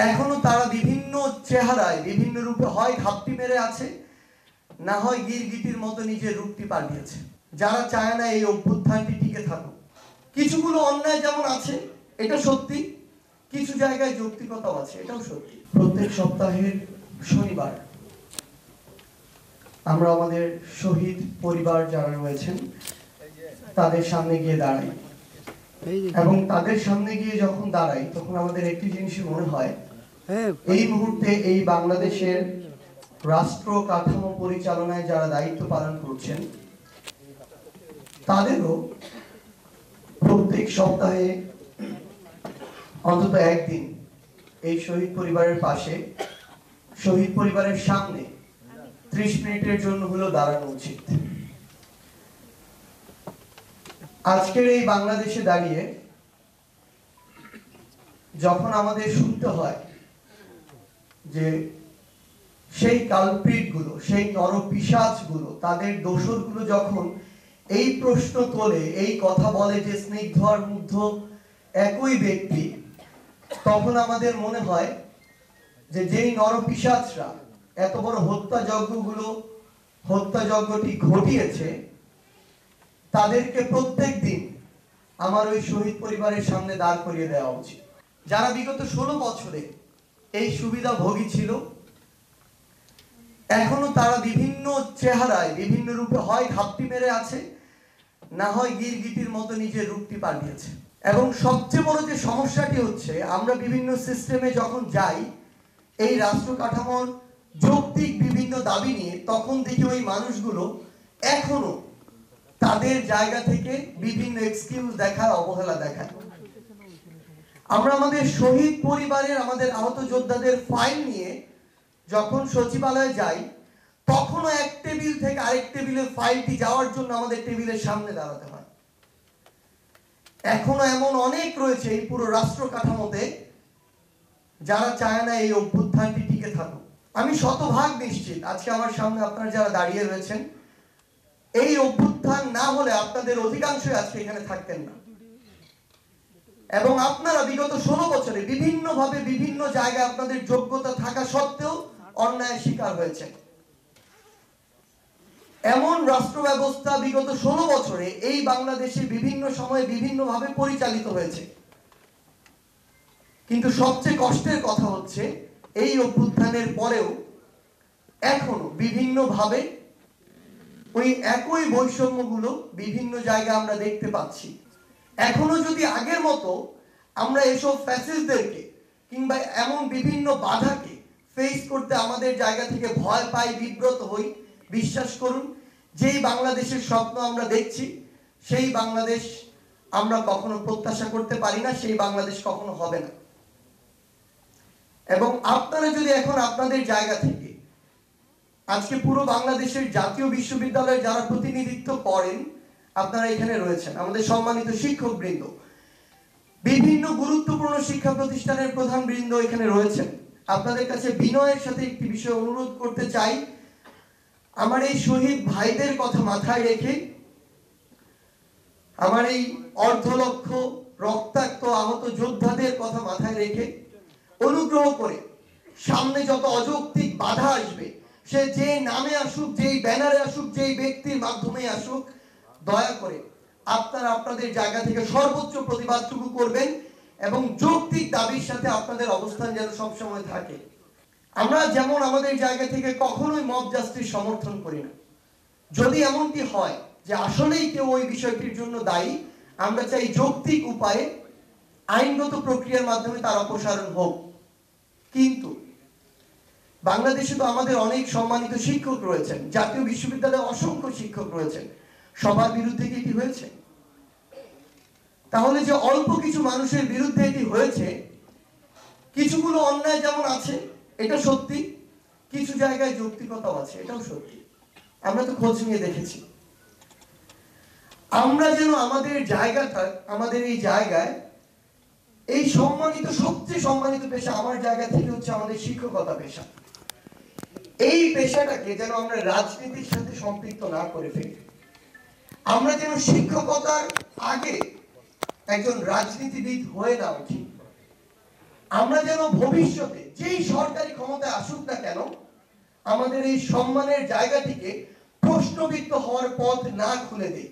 এখনো তারা বিভিন্ন চেহারায় বিভিন্ন রূপে হয় ঘাপটি মেরে আছে, না হয় গিরগিটির মতো নিজের রূপটি পাল্টিয়েছে। যারা চায় না এই অভ্যুত্থানটি টিকে থাকুক। কিছুগুলো অন্যায় যেমন আছে, এটা সত্যি, কিছু জায়গায় যৌক্তিকতাও আছে, এটাও সত্যি। প্রত্যেক সপ্তাহের শনিবার আমরা আমাদের শহীদ পরিবার যারা রয়েছেন তাদের সামনে গিয়ে দাঁড়াই, এবং তাদের সামনে গিয়ে যখন দাঁড়াই তখন আমাদের একটি জিনিসই মনে হয়, এই মুহূর্তে এই বাংলাদেশের রাষ্ট্র কাঠামো পরিচালনায় যারা দায়িত্ব পালন করছেন তাদেরও প্রত্যেক সপ্তাহে অন্তত একদিন এই শহীদ পরিবারের পাশে, শহীদ পরিবারের সামনে 30 মিনিটের জন্য হলেও দাঁড়ানো উচিত। আজকের এই বাংলাদেশে দাঁড়িয়ে যখন আমাদের শুনতে হয় যে সেই কালপ্রিট গুলো, সেই নরপিশাচ গুলো, তাদের দোসর গুলো যখন এই প্রশ্ন তোলে, এই কথা বলে যে স্নিগ্ধ আর মুগ্ধ একই ব্যক্তি, তখন আমাদের মনে হয় যে যেই নরপিশাচরা এত বড় হত্যাযজ্ঞটি ঘটিয়েছে তাদেরকে প্রত্যেক দিন আমার ওই শহীদ পরিবারের সামনে দাঁড় করিয়ে দেওয়া উচিত। যারা বিগত 16 বছরে এই সুবিধা ভোগী ছিল, এখনো তারা বিভিন্ন চেহারায় বিভিন্ন রূপে হয় ঘাপটি মেরে আছে, না হয় গিরগিটির মতো নিজের রূপটি পাল্টিয়েছে। এবং সবচেয়ে বড় যে সমস্যাটি হচ্ছে, আমরা বিভিন্ন সিস্টেমে যখন যাই এই রাষ্ট্র কাঠামোর যৌক্তিক বিভিন্ন দাবি নিয়ে, তখন দেখি ওই মানুষগুলো এখনো তাদের জায়গা থেকে বিভিন্ন এক্সকিউজ দেখায়, অবহেলা দেখায়। আমরা আমাদের শহীদ পরিবারের, আমাদের আহত যোদ্ধাদের ফাইল নিয়ে যখন সচিবালয়ে যাই, তখনও এক টেবিল থেকে আরেক টেবিলের ফাইলটি যাওয়ার জন্য আমাদের টেবিলের সামনে দাঁড়াতে হয়। এখনো এমন অনেক রয়েছে এই পুরো রাষ্ট্র কাঠামোতে যারা চায় না এই অভ্যুত্থানটি টিকে থাকুক। আমি শতভাগ নিশ্চিত আজকে আমার সামনে আপনারা যারা দাঁড়িয়ে রয়েছেন, এই অভ্যুত্থান না হলে আপনাদের অধিকাংশই আজকে এখানে থাকতেন না। এবং আপনারা বিগত 16 বছরে বিভিন্ন ভাবে বিভিন্ন জায়গায় আপনাদের যোগ্যতা থাকা সত্ত্বেও অন্যায়ের শিকার হয়েছে। এমন রাষ্ট্র ব্যবস্থা বিগত 16 বছরে এই বাংলাদেশে বিভিন্ন সময়ে বিভিন্ন ভাবে পরিচালিত হয়েছে। কিন্তু সবচেয়ে কষ্টের কথা হচ্ছে, এই অভ্যুত্থানের পরেও এখনো বিভিন্ন ভাবে ওই একই বৈষম্যগুলো বিভিন্ন জায়গায় আমরা দেখতে পাচ্ছি। এখনো যদি আগের মতো আমরা এসব ফ্যাসিস্টদেরকে কিংবা এমন বিভিন্ন বাধাকে ফেস করতে আমাদের জায়গা থেকে ভয় পাই, বিব্রত হই, বিশ্বাস করুন যেই বাংলাদেশের স্বপ্ন আমরা দেখছি সেই বাংলাদেশ আমরা কখনো প্রত্যাশা করতে পারি না, সেই বাংলাদেশ কখনো হবে না। এবং আপনারা যদি এখন আপনাদের জায়গা থেকে আজকে পুরো বাংলাদেশের জাতীয় বিশ্ববিদ্যালয়ে যারা প্রতিনিধিত্ব করেন, আপনারা এখানে রয়েছেন, আমাদের সম্মানিত শিক্ষকবৃন্দ, বিভিন্ন গুরুত্বপূর্ণ শিক্ষা প্রতিষ্ঠানের প্রধান বৃন্দ এখানে রয়েছেন, আপনাদের কাছে বিনয়ের সাথে একটি বিষয় অনুরোধ করতে চাই। আমার এই শহীদ ভাইদের কথা মাথায় রেখে, আমার এই অর্ধলক্ষ রক্তাক্ত আহত যোদ্ধাদের কথা মাথায় রেখে অনুগ্রহ করে সামনে যত অযৌক্তিক বাধা আসবে, সে যে নামে আসুক, যেই ব্যানারে আসুক, যেই ব্যক্তির মাধ্যমে আসুক, দয়া করে আপনারা আপনাদের জায়গা থেকে সর্বোচ্চ প্রতিবাদটুকু করবেন এবং যৌক্তিক দাবির সাথে আপনাদের অবস্থান যেন সবসময় থাকে। আমরা যেমন আমাদের জায়গা থেকে কখনোই মব জাস্টিস সমর্থন করি না। যদি এমনটি হয় যে আসলেই কেউ ওই বিষয়টির জন্য দায়ী, আমরা চাই যৌক্তিক উপায়ে আইনগত প্রক্রিয়ার মাধ্যমে তার অপসারণ হোক। কিন্তু বাংলাদেশে তো আমাদের অনেক সম্মানিত শিক্ষক রয়েছেন, জাতীয় বিশ্ববিদ্যালয়ে অসংখ্য শিক্ষক রয়েছেন, সবার বিরুদ্ধে কি এটি হয়েছে? তাহলে যে অল্প কিছু মানুষের বিরুদ্ধে এটি হয়েছে, কিছুগুলো অন্যায় যেমন আছে, এটা সত্যি, কিছু জায়গায় যৌক্তিকতাও আছে, এটাও সত্যি। আমরা তো খোঁজ নিয়ে দেখেছি। আমরা যেন আমাদের জায়গাটা, আমাদের এই জায়গায়, এই সম্মানিত, সবচেয়ে সম্মানিত পেশা আমার জায়গা থেকে হচ্ছে আমাদের শিক্ষকতা পেশা, এই পেশাটাকে যেন আমরা রাজনীতির সাথে সম্পৃক্ত না করে ফেলি। আমরা যেন শিক্ষকতার আগে একজন রাজনীতিবিদ হয়ে না উঠি। আমরা যেন ভবিষ্যতে যেই সরকারি ক্ষমতায় আসুক না কেন আমাদের এই সম্মানের জায়গাটিকে প্রশ্নবিদ্ধ হওয়ার পথ না খুলে দেয়।